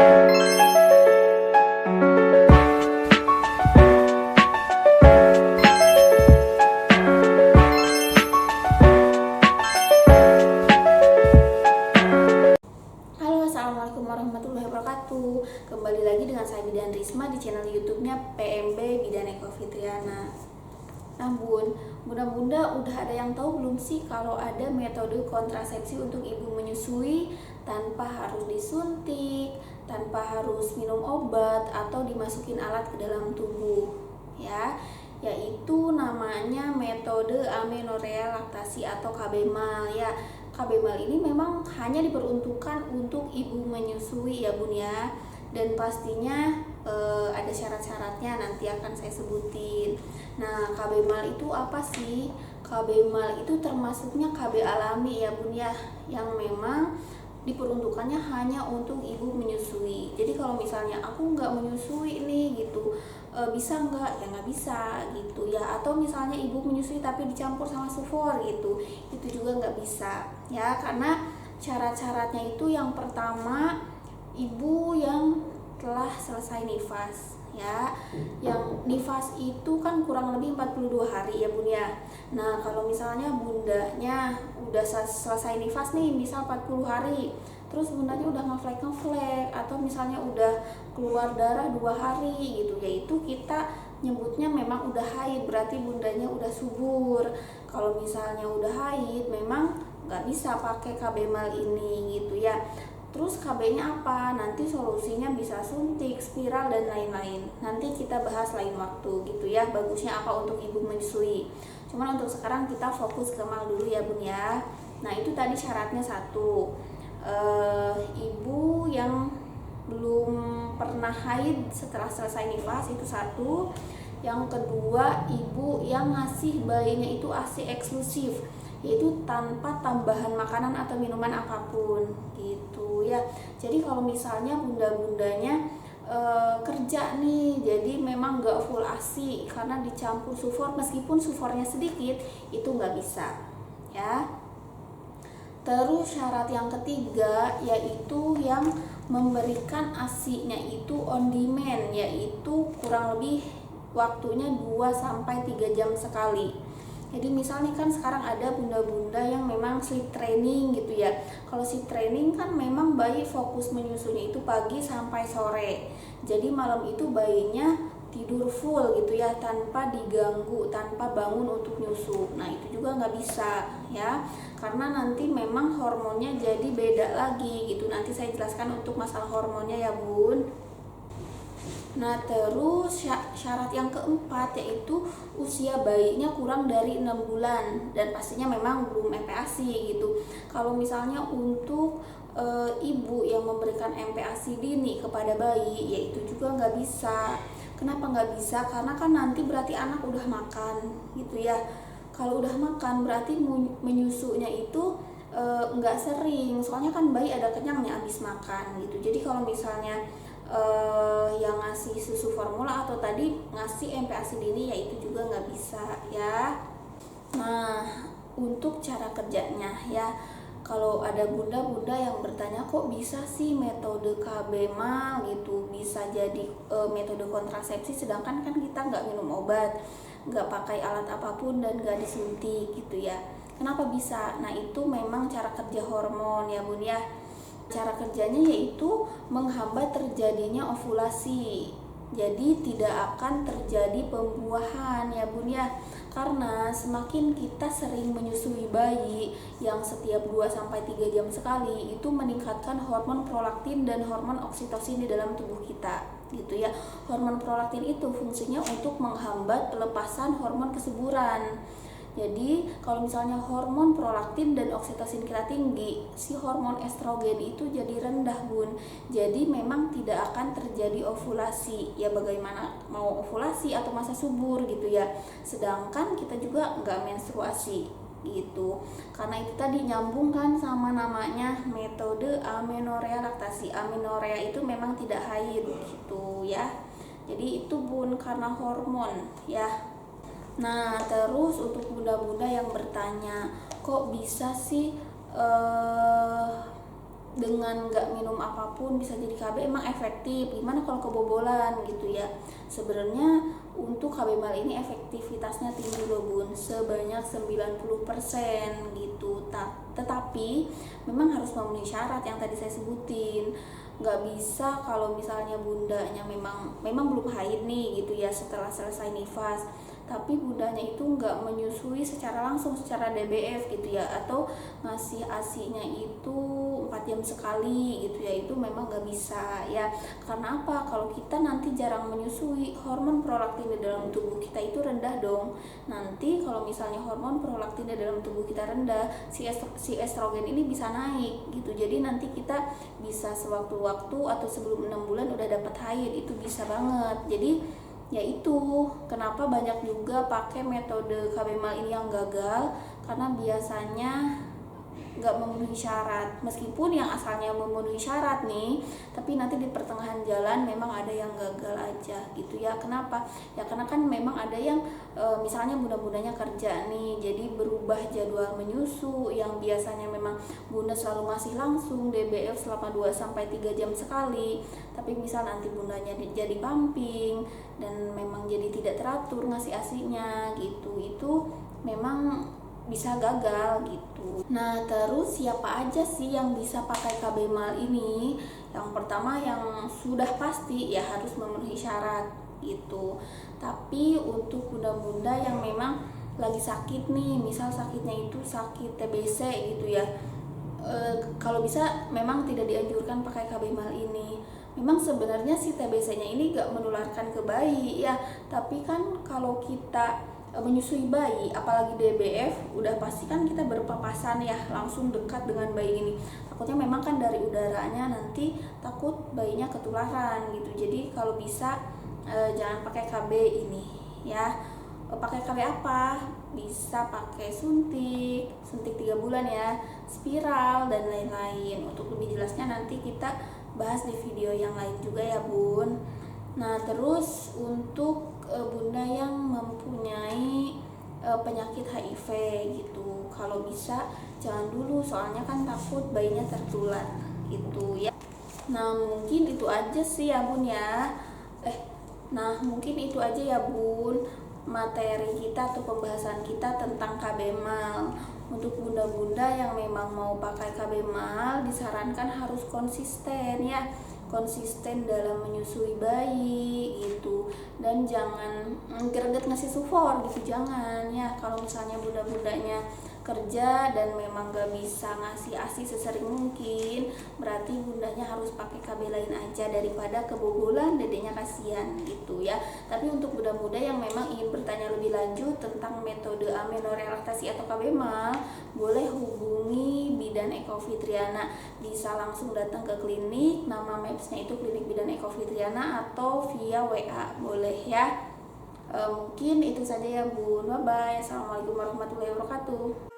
Assalamualaikum warahmatullahi wabarakatuh. Kembali lagi dengan saya Bidan Risma di channel YouTube-nya PMB Bidan Eko Fitriana. Nah bunda-bunda udah ada yang tahu belum sih kalau ada metode kontrasepsi untuk ibu menyusui tanpa harus disuntik, tanpa harus minum obat atau dimasukin alat ke dalam tubuh, ya, yaitu namanya metode amenorrea laktasi atau KB-MAL ya. KB-MAL ini memang hanya diperuntukkan untuk ibu menyusui ya bun ya, dan pastinya ada syarat-syaratnya nanti akan saya sebutin. Nah KB-MAL itu apa sih? KB-MAL itu termasuknya KB alami ya bun ya, yang memang diperuntukannya hanya untuk ibu menyusui. Jadi kalau misalnya aku nggak menyusui nih gitu, bisa nggak? Ya nggak bisa gitu ya. Atau misalnya ibu menyusui tapi dicampur sama sufor gitu, itu juga nggak bisa ya, karena syarat-syaratnya itu yang pertama ibu yang telah selesai nifas ya. Yang nifas itu kan kurang lebih 42 hari ya bun ya. Nah kalau misalnya bundanya udah selesai nifas nih, misal 40 hari, terus bundanya udah ngeflek atau misalnya udah keluar darah 2 hari gitu, yaitu kita nyebutnya memang udah haid, berarti bundanya udah subur. Kalau misalnya udah haid memang nggak bisa pakai KB-MAL ini gitu ya. Terus KB-nya apa? Nanti solusinya bisa suntik, spiral, dan lain-lain. Nanti kita bahas lain waktu gitu ya, bagusnya apa untuk ibu menyusui. Cuman untuk sekarang kita fokus ke MAL dulu ya bun ya. Nah itu tadi syaratnya satu, ibu yang belum pernah haid setelah selesai nifas itu satu. Yang kedua, ibu yang ngasih bayinya itu ASI eksklusif, yaitu tanpa tambahan makanan atau minuman apapun gitu ya. Jadi kalau misalnya bunda-bundanya kerja nih, jadi memang nggak full ASI karena dicampur sufor, meskipun sufornya sedikit, itu nggak bisa ya. Terus syarat yang ketiga yaitu yang memberikan ASI-nya itu on demand, yaitu kurang lebih waktunya 2-3 jam sekali. Jadi misalnya kan sekarang ada bunda-bunda yang memang sleep training gitu ya. Kalau sleep training kan memang bayi fokus menyusunya itu pagi sampai sore. Jadi malam itu bayinya tidur full gitu ya, tanpa diganggu, tanpa bangun untuk nyusu. Nah itu juga nggak bisa ya, karena nanti memang hormonnya jadi beda lagi gitu. Nanti saya jelaskan untuk masalah hormonnya ya bun. Nah terus syarat yang keempat yaitu usia bayinya kurang dari 6 bulan dan pastinya memang belum MPASI gitu. Kalau misalnya untuk ibu yang memberikan MPASI dini kepada bayi, yaitu juga nggak bisa. Kenapa nggak bisa? Karena kan nanti berarti anak udah makan gitu ya. Kalau udah makan berarti menyusunya itu nggak sering, soalnya kan bayi ada kenyangnya habis makan gitu. Jadi kalau misalnya yang ngasih susu formula atau tadi ngasih MPASI dini, ya itu juga nggak bisa ya. Nah untuk cara kerjanya ya, kalau ada bunda-bunda yang bertanya kok bisa sih metode KB-MAL gitu bisa jadi metode kontrasepsi sedangkan kan kita nggak minum obat, nggak pakai alat apapun, dan nggak disuntik gitu ya. Kenapa bisa? Nah itu memang cara kerja hormon ya bun ya. Cara kerjanya yaitu menghambat terjadinya ovulasi, jadi tidak akan terjadi pembuahan ya bun ya. Karena semakin kita sering menyusui bayi yang setiap 2-3 jam sekali, itu meningkatkan hormon prolaktin dan hormon oksitosin di dalam tubuh kita gitu ya. Hormon prolaktin itu fungsinya untuk menghambat pelepasan hormon kesuburan. Jadi kalau misalnya hormon prolaktin dan oksitosin kita tinggi, si hormon estrogen itu jadi rendah bun. Jadi memang tidak akan terjadi ovulasi. Ya bagaimana mau ovulasi atau masa subur gitu ya. Sedangkan kita juga nggak menstruasi gitu. Karena itu tadi nyambung kan sama namanya metode amenorrea laktasi. Amenorrea itu memang tidak haid gitu ya. Jadi itu bun karena hormon ya. Nah terus untuk bunda-bunda yang bertanya kok bisa sih dengan nggak minum apapun bisa jadi KB emang efektif. Gimana kalau kebobolan gitu ya? Sebenarnya untuk KB mal ini efektivitasnya tinggi loh bun, sebanyak 90% gitu. Tetapi memang harus memenuhi syarat yang tadi saya sebutin. Nggak bisa kalau misalnya bundanya memang belum haid nih gitu ya, setelah selesai nifas, tapi bundanya itu nggak menyusui secara langsung secara DBF gitu ya, atau ngasih ASI-nya itu 4 jam sekali gitu ya, itu memang nggak bisa ya. Karena apa? Kalau kita nanti jarang menyusui, hormon prolaktin di dalam tubuh kita itu rendah dong. Nanti kalau misalnya hormon prolaktin di dalam tubuh kita rendah, si estrogen ini bisa naik gitu. Jadi nanti kita bisa sewaktu-waktu atau sebelum 6 bulan udah dapat haid, itu bisa banget. Jadi ya itu kenapa banyak juga pakai metode KB mal ini yang gagal, karena biasanya nggak memenuhi syarat. Meskipun yang asalnya memenuhi syarat nih, tapi nanti di pertengahan jalan memang ada yang gagal aja gitu ya. Kenapa? Ya karena kan memang ada yang misalnya bunda-bundanya kerja nih, jadi berubah jadwal menyusu yang biasanya memang bunda selalu ngasih langsung DBF selama 2-3 jam sekali, tapi misal nanti bundanya jadi pumping dan memang jadi tidak teratur ngasih ASI-nya gitu, itu memang bisa gagal gitu. Nah terus siapa aja sih yang bisa pakai KB mal ini? Yang pertama yang sudah pasti ya harus memenuhi syarat gitu. Tapi untuk bunda-bunda yang memang lagi sakit nih, misal sakitnya itu sakit TBC gitu ya, kalau bisa memang tidak dianjurkan pakai KB mal ini. Memang sebenarnya si TBC-nya ini gak menularkan ke bayi ya, tapi kan kalau kita menyusui bayi, apalagi DBF, udah pasti kan kita berpapasan ya, langsung dekat dengan bayi ini. Takutnya memang kan dari udaranya nanti takut bayinya ketularan gitu. Jadi kalau bisa jangan pakai KB ini ya. Pakai KB apa? Bisa pakai suntik 3 bulan ya, spiral dan lain-lain. Untuk lebih jelasnya nanti kita bahas di video yang lain juga ya bun. Nah terus untuk bunda yang mempunyai penyakit HIV gitu, kalau bisa jangan dulu, soalnya kan takut bayinya tertular gitu ya. Nah mungkin itu aja sih ya bun ya. Mungkin itu aja ya bun materi kita atau pembahasan kita tentang KB mal. Untuk bunda-bunda yang memang mau pakai KB mal disarankan harus konsisten ya, konsisten dalam menyusui bayi gitu, dan jangan greget ngasih sufor gitu, jangan ya. Kalau misalnya bunda-bundanya kerja dan memang gak bisa ngasih ASI sesering mungkin, berarti bundanya harus pakai KB lain aja daripada kebobolan, dedenya kasihan gitu ya. Tapi untuk bunda-bunda yang memang ingin bertanya lebih lanjut tentang metode amenorelaktasi atau KB mal, boleh hubungi Bidan Eko Fitriana. Bisa langsung datang ke klinik, nama mapsnya itu Klinik Bidan Eko Fitriana, atau via WA boleh ya. Mungkin itu saja ya bun. Bye bye. Assalamualaikum warahmatullahi wabarakatuh.